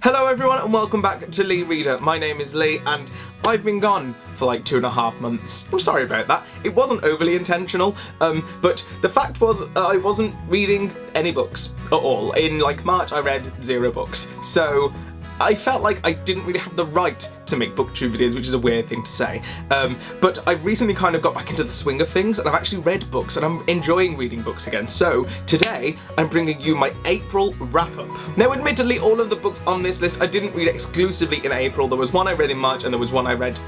Hello everyone and welcome back to LeeReader. My name is Lee and I've been gone for like 2.5 months. I'm sorry about that. It wasn't overly intentional, but the fact was I wasn't reading any books at all. In like March I read 0 books, so I felt like I didn't really have the right to make booktube videos, which is a weird thing to say. But I've recently kind of got back into the swing of things and I've actually read books and I'm enjoying reading books again. So today I'm bringing you my April wrap-up. Now admittedly all of the books on this list I didn't read exclusively in April. There was one I read in March and there was one I read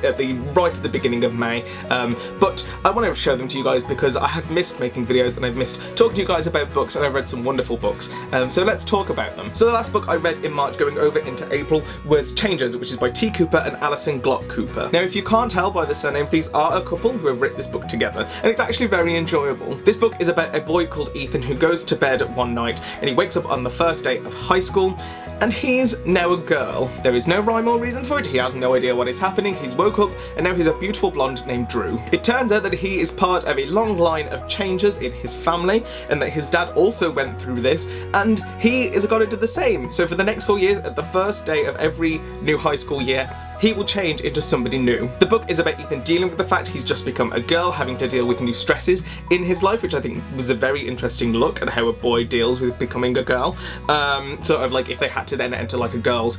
right at the beginning of May. But I want to show them to you guys because I have missed making videos and I've missed talking to you guys about books, and I've read some wonderful books. So let's talk about them. So the last book I read in March going over into April was Changes, which is by T. Cooper and Alison Glock Cooper. Now if you can't tell by the surnames, these are a couple who have written this book together, and it's actually very enjoyable. This book is about a boy called Ethan who goes to bed one night and he wakes up on the first day of high school and he's now a girl. There is no rhyme or reason for it, he has no idea what is happening, he's woke up and now he's a beautiful blonde named Drew. It turns out that he is part of a long line of changes in his family and that his dad also went through this and he is going to do the same. So for the next 4 years, at the first day of every new high school year, he will change into somebody new. The book is about Ethan dealing with the fact he's just become a girl, having to deal with new stresses in his life, which I think was a very interesting look at how a boy deals with becoming a girl. Sort of like if they had to then enter like a girl's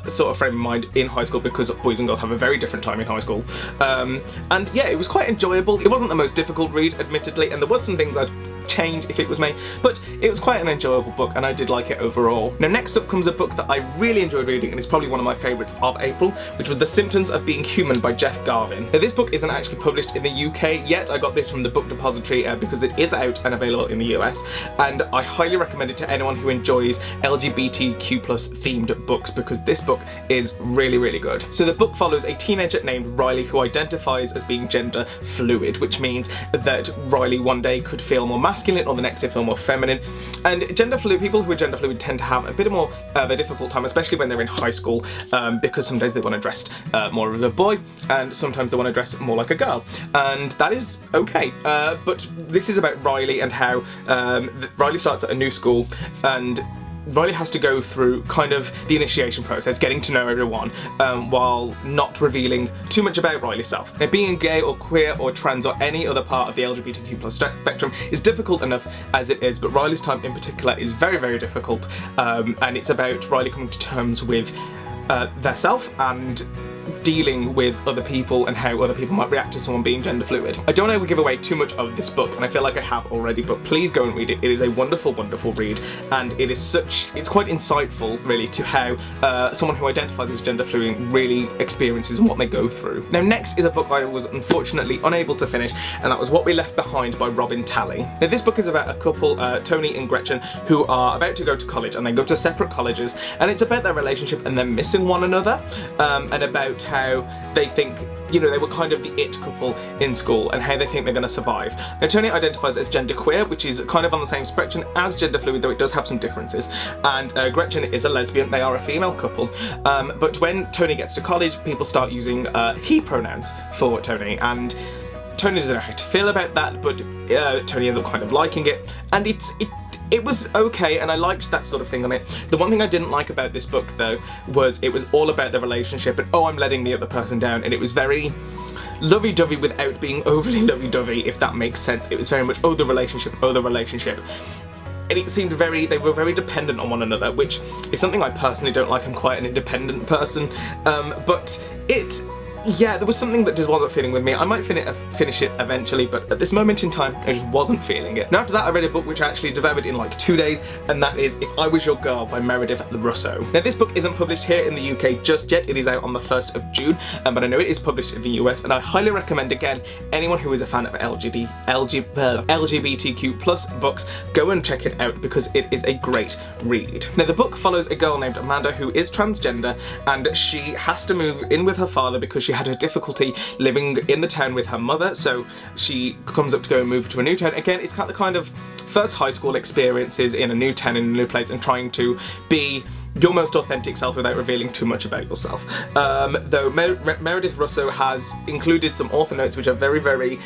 sort of frame of mind in high school, because boys and girls have a very different time in high school. And yeah, it was quite enjoyable. It wasn't the most difficult read, admittedly, and there was some things I'd change if it was me, but it was quite an enjoyable book and I did like it overall. Now next up comes a book that I really enjoyed reading and it's probably one of my favourites of April, which was The Symptoms of Being Human by Jeff Garvin. Now this book isn't actually published in the UK yet. I got this from the Book Depository because it is out and available in the US, and I highly recommend it to anyone who enjoys LGBTQ+ themed books because this book is really, really good. So the book follows a teenager named Riley who identifies as being gender fluid, which means that Riley one day could feel more masculine or the next day feel more feminine. And people who are gender fluid tend to have a bit more of a difficult time, especially when they're in high school, because some days they want to dress more of a boy and sometimes they want to dress more like a girl, and that is okay. But this is about Riley and how Riley starts at a new school and Riley has to go through kind of the initiation process, getting to know everyone, while not revealing too much about Riley's self. Now being gay or queer or trans or any other part of the LGBTQ+ spectrum is difficult enough as it is, but Riley's time in particular is very, very difficult, and it's about Riley coming to terms with their self and dealing with other people and how other people might react to someone being gender fluid. I don't want to give away too much of this book, and I feel like I have already, but please go and read it. It is a wonderful, wonderful read, and it's quite insightful really to how someone who identifies as gender fluid really experiences and what they go through. Now next is a book I was unfortunately unable to finish, and that was What We Left Behind by Robin Talley. Now this book is about a couple, Tony and Gretchen, who are about to go to college and they go to separate colleges, and it's about their relationship and them missing one another, and about how they think, you know, they were kind of the it couple in school and how they think they're going to survive. Now Tony identifies as genderqueer, which is kind of on the same spectrum as gender fluid, though it does have some differences, and Gretchen is a lesbian. They are a female couple, but when Tony gets to college, people start using he pronouns for Tony, and Tony doesn't know how to feel about that, but Tony ends up kind of liking it, and it was okay, and I liked that sort of thing on it. The one thing I didn't like about this book, though, was it was all about the relationship and, oh, I'm letting the other person down, and it was very lovey-dovey without being overly lovey-dovey, if that makes sense. It was very much, oh, the relationship, oh, the relationship. And it seemed they were very dependent on one another, which is something I personally don't like. I'm quite an independent person, but yeah, there was something that just wasn't feeling with me. I might finish it eventually, but at this moment in time, I just wasn't feeling it. Now after that, I read a book which I actually devoured in like 2 days, and that is If I Was Your Girl by Meredith Russo. Now this book isn't published here in the UK just yet. It is out on the 1st of June, but I know it is published in the US, and I highly recommend, again, anyone who is a fan of LGBTQ+ books, go and check it out because it is a great read. Now the book follows a girl named Amanda who is transgender, and she has to move in with her father because she had a difficulty living in the town with her mother, so she comes up to go and move to a new town. Again, it's kind of first high school experiences in a new town, in a new place, and trying to be your most authentic self without revealing too much about yourself. Though Meredith Russo has included some author notes which are very, very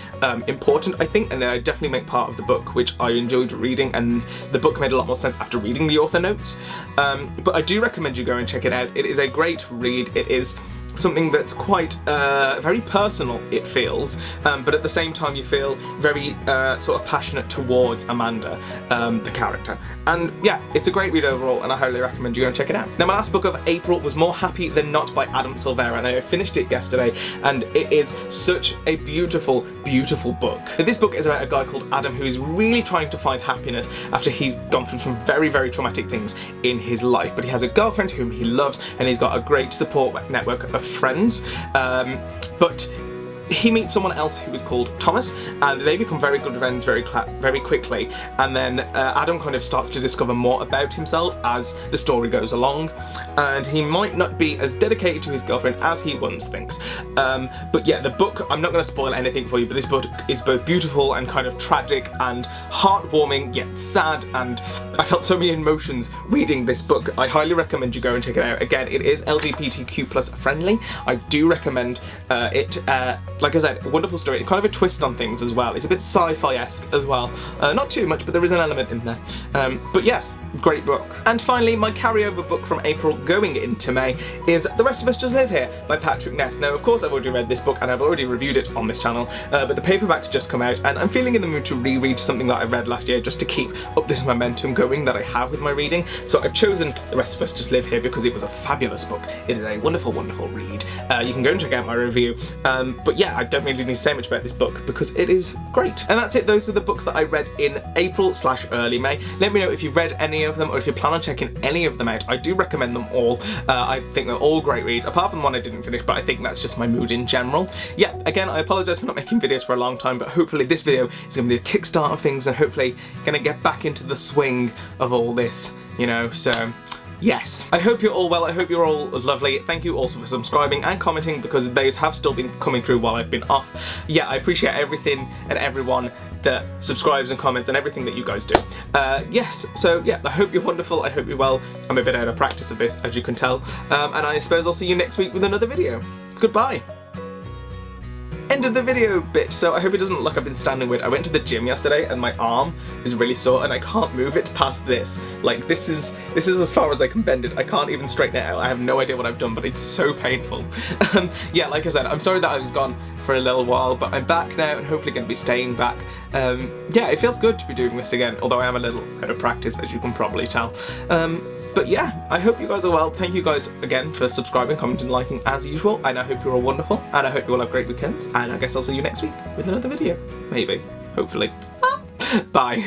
important, I think, and they definitely make part of the book, which I enjoyed reading, and the book made a lot more sense after reading the author notes. But I do recommend you go and check it out. It is a great read. It is something that's quite very personal, it feels, but at the same time you feel very sort of passionate towards Amanda, the character. And yeah, it's a great read overall, and I highly recommend you go and check it out. Now, my last book of April was More Happy Than Not by Adam Silvera, and I finished it yesterday, and it is such a beautiful, beautiful book. This book is about a guy called Adam who is really trying to find happiness after he's gone through some very, very traumatic things in his life. But he has a girlfriend whom he loves, and he's got a great support network of friends. But he meets someone else who is called Thomas, and they become very good friends very quickly, and then Adam kind of starts to discover more about himself as the story goes along, and he might not be as dedicated to his girlfriend as he once thinks. But yeah, the book, I'm not going to spoil anything for you, but this book is both beautiful and kind of tragic and heartwarming yet sad, and I felt so many emotions reading this book. I highly recommend you go and check it out. Again, it is LGBTQ+ friendly. I do recommend it. Like I said, a wonderful story, kind of a twist on things as well. It's a bit sci-fi-esque as well. Not too much, but there is an element in there. But yes, great book. And finally, my carryover book from April going into May is The Rest of Us Just Live Here by Patrick Ness. Now, of course, I've already read this book and I've already reviewed it on this channel, but the paperback's just come out, and I'm feeling in the mood to reread something that I read last year just to keep up this momentum going that I have with my reading. So I've chosen The Rest of Us Just Live Here because it was a fabulous book. It is a wonderful, wonderful read. You can go and check out my review. But yeah, I don't really need to say much about this book because it is great. And that's it. Those are the books that I read in April/early May. Let me know if you've read any of them or if you plan on checking any of them out. I do recommend them all. I think they're all great reads, apart from one I didn't finish, but I think that's just my mood in general. Yeah, again, I apologise for not making videos for a long time, but hopefully this video is going to be a kickstart of things and hopefully going to get back into the swing of all this, you know, so yes. I hope you're all well, I hope you're all lovely. Thank you also for subscribing and commenting, because those have still been coming through while I've been off. Yeah, I appreciate everything and everyone that subscribes and comments and everything that you guys do. Yes, so yeah, I hope you're wonderful, I hope you're well. I'm a bit out of practice of this, as you can tell. And I suppose I'll see you next week with another video. Goodbye. End of the video bit. So I hope it doesn't look like I've been standing weird. I went to the gym yesterday and my arm is really sore and I can't move it past this. Like this is as far as I can bend it. I can't even straighten it out. I have no idea what I've done, but it's so painful. Yeah, like I said, I'm sorry that I was gone for a little while, but I'm back now and hopefully going to be staying back. Yeah, it feels good to be doing this again, although I am a little out of practice, as you can probably tell. But yeah, I hope you guys are well. Thank you guys again for subscribing, commenting, liking as usual, and I hope you're all wonderful, and I hope you all have great weekends, and I guess I'll see you next week with another video. Maybe. Hopefully. Bye.